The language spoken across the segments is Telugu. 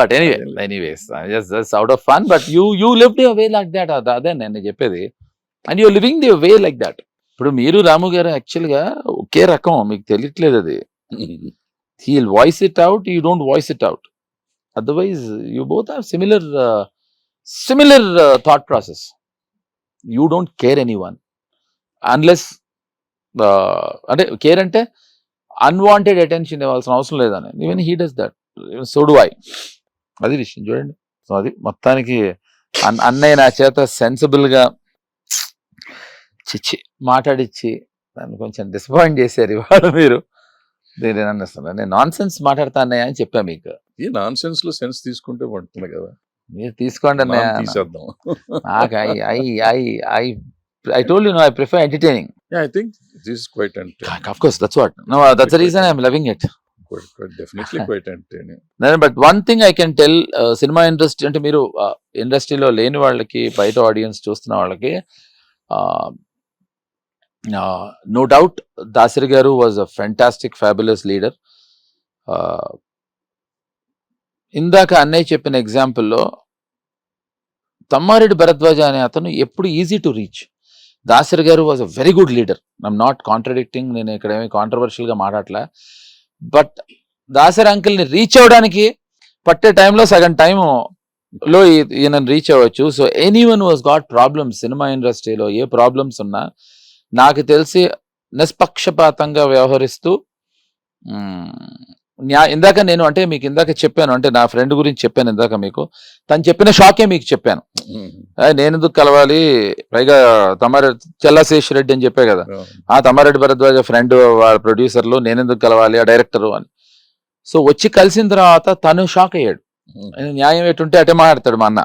But anyways just out of fun, but you lived your way like that. అదే నేను చెప్పేది, and you living the way like that. ఇప్పుడు మీరు రాము గారు యాక్చువల్గా ఒకే రకం, మీకు తెలియట్లేదు అది. He'll voice it out, you don't voice it out. Otherwise you both have similar thought process. You don't care any one unless, అంటే కేర్ అంటే అన్వాంటెడ్ అటెన్షన్ ఇవ్వాల్సిన అవసరం లేదని. Even he does that, so do I. అది విషయం చూడండి. సో అది మొత్తానికి అన్నయ్య నా చేత సెన్సిబుల్గా చిచ్చి మాట్లాడిచ్చి నన్ను కొంచెం డిసప్పాయింట్ చేశారు ఇవాళ మీరు. దీని అనిస్తున్నారు నేను నాన్ సెన్స్ మాట్లాడతా అన్నయ్య అని చెప్పా మీకు. ఈ నాన్ సెన్స్ లో సెన్స్ తీసుకుంటే పడుతుంది కదా, మీరు తీసుకోండి అన్నయ్య. తీసేద్దాం. నాకు I told you, no, I prefer entertaining. Yeah, I think this is quite entertaining. Of course, that's what. No, that's the reason I'm loving it. Definitely quite entertaining. But one thing I can tell, cinema industry అంటే మీరు ఇండస్ట్రీలో లేని వాళ్ళకి, బయట ఆడియన్స్ చూస్తున్న వాళ్ళకి, no doubt దాసరి గారు was a fantastic, fabulous leader. ఇందాక అన్నయ్య చెప్పిన ఎగ్జాంపుల్లో తమ్మారెడ్డి భరద్వాజ అనే అతను ఎప్పుడు ఈజీ టు రీచ్. దాసరి గారు was a very good leader. I'm not contradicting, నేను ఇక్కడ ఏమి కాంట్రవర్షియల్గా మాట్లాడలే. బట్ దాసరి అంకుల్ని రీచ్ అవ్వడానికి పట్టే టైంలో సగం టైంలో ఈయన రీచ్ అవ్వచ్చు. So any one was got problems. Cinema ఇండస్ట్రీలో ఏ ప్రాబ్లమ్స్ ఉన్నా నాకు తెలిసి నిష్పక్షపాతంగా వ్యవహరిస్తూ, ఇందాక నేను అంటే మీకు ఇందాక చెప్పాను, అంటే నా ఫ్రెండ్ గురించి చెప్పాను ఇందాక మీకు, తను చెప్పిన షాకే మీకు చెప్పాను. నేను ఎందుకు కలవాలి, పైగా చెల్లాశేష్ రెడ్డి అని చెప్పే కదా, తమ్మారెడ్డి భరద్వాజ ఫ్రెండ్, వాళ్ళ ప్రొడ్యూసర్లు, నేను ఎందుకు కలవాలి ఆ డైరెక్టరు అని. సో వచ్చి కలిసిన తర్వాత తను షాక్ అయ్యాడు. న్యాయం ఎటుంటే అటే మాట్లాడతాడు మా అన్న.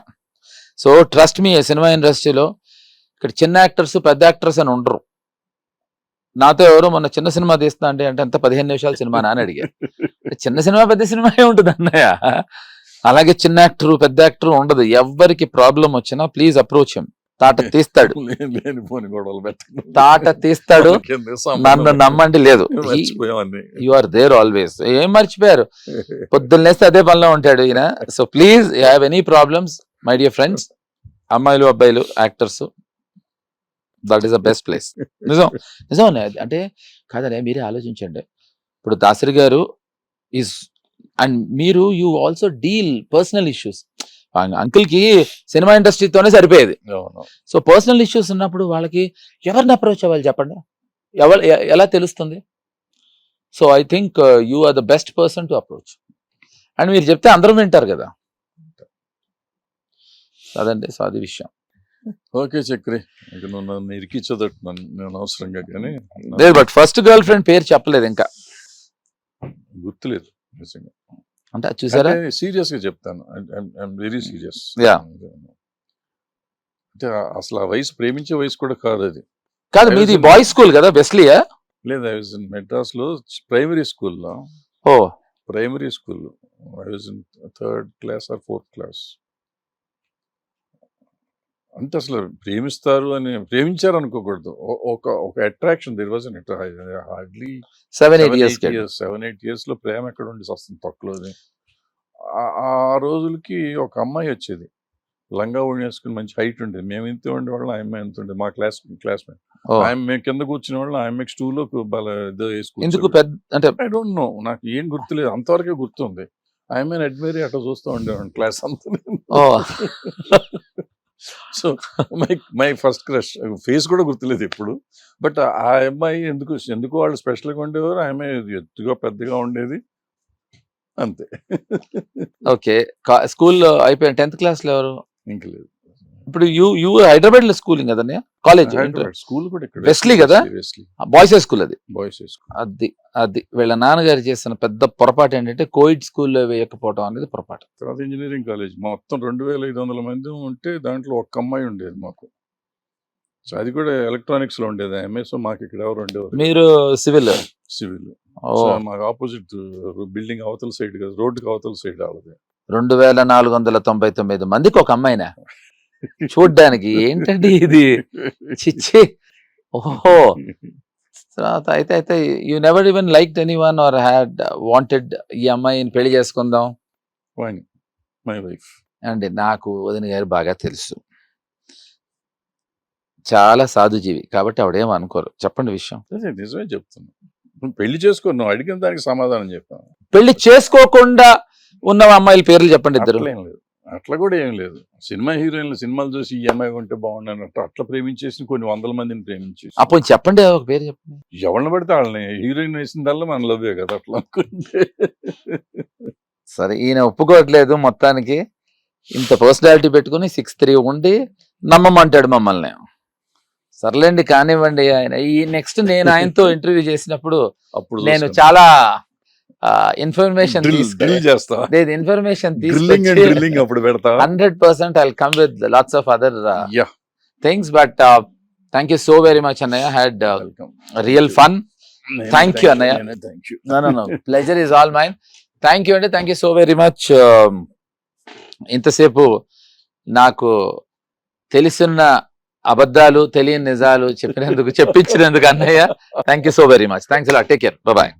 సో ట్రస్ట్ మీ, సినిమా ఇండస్ట్రీలో ఇక్కడ చిన్న యాక్టర్స్ పెద్ద యాక్టర్స్ అని ఉండరు. నాతో ఎవరో మొన్న చిన్న సినిమా తీస్తా అంటే ఎంత 15 నిమిషాల సినిమా అని అడిగారు. చిన్న సినిమా పెద్ద సినిమా ఉంటుంది అన్నయ్య. అలాగే చిన్న యాక్టర్ పెద్ద యాక్టర్ ఉండదు. ఎవరికి ప్రాబ్లం వచ్చినా ప్లీజ్ అప్రోచ్ హిమ్. తాట తీస్తాడు, తాట తీస్తాడు. నన్ను నమ్మండి, లేదు, యు ఆర్ దేర్ ఆల్వేస్. ఏం మర్చిపోయారు, పొద్దున్న లేస్తే అదే పనిలో ఉంటాడు ఈయన. So please, you have any problems my dear friends, అమ్మాయిలు అబ్బాయిలు actors, that is the best place. నిజం నిజం అంటే కాదనే, మీరే ఆలోచించండి. ఇప్పుడు దాసరి గారు ఈజ్, అండ్ మీరు you also deal personal issues. అంకుల్కి సినిమా ఇండస్ట్రీతోనే సరిపోయేది. సో పర్సనల్ ఇష్యూస్ ఉన్నప్పుడు వాళ్ళకి ఎవరిని అప్రోచ్ అవ్వాలి చెప్పండి, ఎలా తెలుస్తుంది? So I think you are the best person to approach. And మీరు చెప్తే అందరూ వింటారు కదా, అదండి. సో అది విషయం. ఓకే చక్రి, నువ్వు నన్ను ఇరికించదట్టు నేను అవసరంగా, కానీ లేదు. బట్ ఫస్ట్ గర్ల్ ఫ్రెండ్ పేరు చెప్పలేదు ఇంకా, గుర్తులేదు నిజంగా. అంటే చూసారా, సీరియస్ గా చెప్తాను, ఐఎమ్ వెరీ సీరియస్. అంటే అసలు ఆ వయసు ప్రేమించే వయసు కూడా కాదు అది. కాదు, మీది బాయ్స్ స్కూల్ కదా, వెస్లీయా? లేదు, ఐ వాజ్ ఇన్ మెడ్రాస్ లో ప్రైమరీ స్కూల్లో. ఓ, primary school, I was in 3rd class or 4th class. అంటే అసలు ప్రేమిస్తారు అని, ప్రేమించారు అనుకోకూడదు, ఒక attraction. There was hardly 7-8 years లో ప్రేమ ఎక్కడ ఉండి వస్తుంది తొక్కలోది. ఆ రోజులకి ఒక అమ్మాయి వచ్చేది, లంగా ఓణి వేసుకుని, మంచి హైట్ ఉండేది. మేము ఇంత ఉండేవాళ్ళం, ఆ అమ్మాయి ఎంత ఉండేది, మా క్లాస్మేట్. మేము కింద కూర్చునే వాళ్ళం, ఆ అమ్మాయికి స్టూల్లో ఏదో వేసుకుంటే ఐ డోంట్ నో, నాకు ఏం గుర్తులేదు, అంతవరకే గుర్తుంది. ఆ అమ్మాయిని అడ్మైర్ అట్లా చూస్తూ ఉండేవాడిని క్లాస్ అంతా. So my first crush, face కూడా గుర్తులేదు ఇప్పుడు. బట్ ఆ అమ్మాయి ఎందుకు వాళ్ళు స్పెషల్గా ఉండేవారు, ఆ అమ్మాయి ఎత్తుగా పెద్దగా ఉండేది, అంతే. ఓకే, స్కూల్లో అయిపోయిన 10th class లో ఎవరు? ఇంకా లేదు. ఇప్పుడు యూ హైదరాబాద్ లో స్కూలింగ్ కదన్నయ్య, కాలేజ్ స్కూల్ కూడా వెస్లీ కదా, బాయ్స్ స్కూల్ అది. బాయ్స్ స్కూల్ అది వీళ్ళ నాన్నగారు చేసిన పెద్ద పొరపాటు ఏంటంటే కోయిడ్ స్కూల్లో వేయకపోవడం అనేది పొరపాటు. తర్వాత ఇంజనీరింగ్ కాలేజ్ మొత్తం 2500 మంది ఉంటే దాంట్లో ఒక్క అమ్మాయి ఉండేది మాకు. సో అది కూడా ఎలక్ట్రానిక్స్ లో ఉండేది ఎంఎస్. మాకు ఇక్కడ ఎవరు ఉండేవారు? మీరు సివిల్. మాకు ఆపోజిట్ బిల్డింగ్ అవతల సైడ్ కదా, రోడ్డుకి అవతల సైడ్ ఆడది. 2499 మందికి ఒక అమ్మాయినా చూడ్డానికి? ఏంటండి ఇది, చిచ్చి. ఓహో, తర్వాత అయితే you never even liked anyone or had wanted ఈ అమ్మాయిని పెళ్లి చేసుకుందాం? My wife. అండి నాకు వదిన గారు బాగా తెలుసు, చాలా సాధుజీవి, కాబట్టి ఆవిడేం అనుకోరు. చెప్పండి విషయం. నిజమే చెప్తున్నా. నువ్వు పెళ్లి చేసుకో, నువ్వు అడిగిన దానికి సమాధానం చెప్పాను. పెళ్లి చేసుకోకుండా ఉన్న అమ్మాయిల పేర్లు చెప్పండి ఇద్దరు. అట్లేం లేదు, అట్లా కూడా ఏం లేదు. సినిమా హీరోయిన్లు సినిమాలు చూసి ఈ అమ్మాయి ఉంటే బాగుండన్నట్టు అట్లా ప్రేమించేసి కొన్ని వందల మందిని ప్రేమించేసి అప్పుడు చెప్పండి ఒక పేరు చెప్పండి. ఎవరిని పడితే వాళ్ళని హీరోయిన్ వేసిందల్లా మన లవ్వే కదా అట్లా అనుకుంటే. సరే ఈయన ఒప్పుకోవట్లేదు మొత్తానికి. ఇంత పర్సనాలిటీ పెట్టుకుని 6'3" ఉండి నమ్మమంటాడు మమ్మల్ని. సర్లేండి కానివ్వండి. ఆయన ఈ నెక్స్ట్ నేను ఆయనతో ఇంటర్వ్యూ చేసినప్పుడు అప్పుడు నేను చాలా ఇన్ఫర్మేషన్ చేస్తా, ఇన్ఫర్మేషన్ అప్పుడు పెడతా 100% I come with lots of other things. But thank you so very much అన్నయ్య, had real fun. Thank you అన్నయ్య. No pleasure is all mine. Thank you అండి, thank you so very much. ఇంతసేపు నాకు తెలిసిన అబద్ధాలు తెలియని నిజాలు చెప్పించినందుకు అన్నయ్య. Thank you so very much. Thanks అలా. Take care. బాయ్.